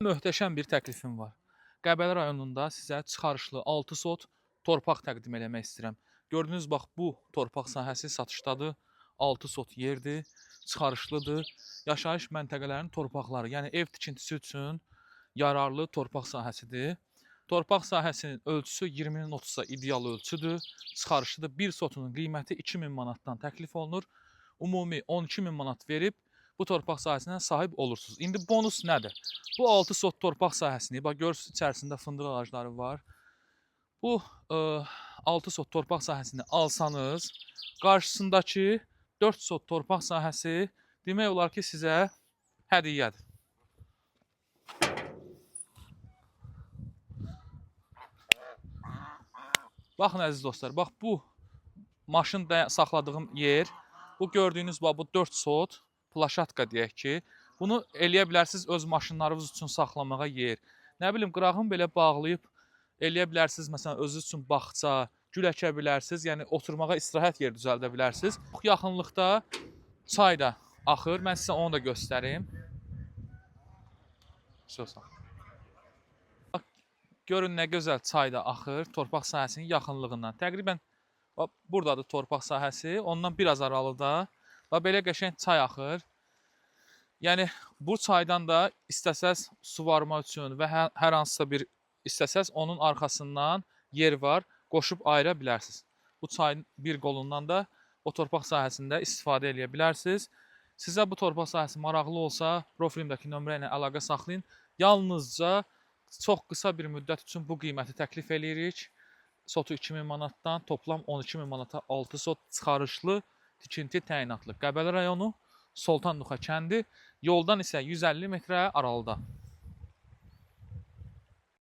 Möhtəşəm bir təklifim var. Qəbələ rayonunda sizə çıxarışlı 6 sot torpaq təqdim eləmək istəyirəm. Gördüyünüz bax bu torpaq sahəsi satışdadır. 6 sot yerdir, çıxarışlıdır. Yaşayış məntəqələrinin torpaqları, yəni ev tikintisi üçün yararlı torpaq sahəsidir. Torpaq sahəsinin ölçüsü 20-nin 30-a ideal ölçüdür. Çıxarışlıdır. Bir sotunun qiyməti 2000 manatdan təklif olunur. Ümumi 12.000 manat verib bu torpaq sahəsinə sahib olursunuz. İndi bonus nədir? Bu 6 sot torpaq sahəsini, bax görürsünüz içərisində fındıq ağacları var. Bu 6 sot torpaq sahəsini alsanız, qarşısındakı 4 sot torpaq sahəsi demək olar ki sizə hədiyyədir. Baxın əziz dostlar, bax bu maşın saxladığım yer, bu gördüyünüz bax bu 4 sot plaşatka deyək ki, bunu eləyə bilərsiniz öz maşınlarınız üçün saxlamağa yer. Nə bilim, qırağını belə bağlayıb eləyə bilərsiniz, məsələn, özünüz üçün bağça, gül əkə bilərsiniz, yəni oturmağa istirahət yeri düzəldə bilərsiniz. Yaxınlıqda çay da axır, mən sizə onu da göstərim. Bax, görün nə gözəl çay da axır torpaq sahəsinin yaxınlığından. Təqribən buradadır torpaq sahəsi, ondan biraz aralıda və belə qəşəng çay axır. Yəni, bu çaydan da istəsəz suvarma üçün və hər hansısa bir istəsəz onun arxasından yer var, qoşub ayıra bilərsiniz. Bu çayın bir qolundan da o torpaq sahəsində istifadə edə bilərsiniz. Sizə bu torpaq sahəsi maraqlı olsa, profilimdəki nömrə ilə əlaqə saxlayın. Yalnızca çox qısa bir müddət üçün bu qiyməti təklif edirik. Sotu 2000 manatdan toplam 12.000 manata 6 sot çıxarışlı tikinti təyinatlı. Qəbələ rayonu Soltan Nuxa kəndi, yoldan isə 150 metrə aralıda.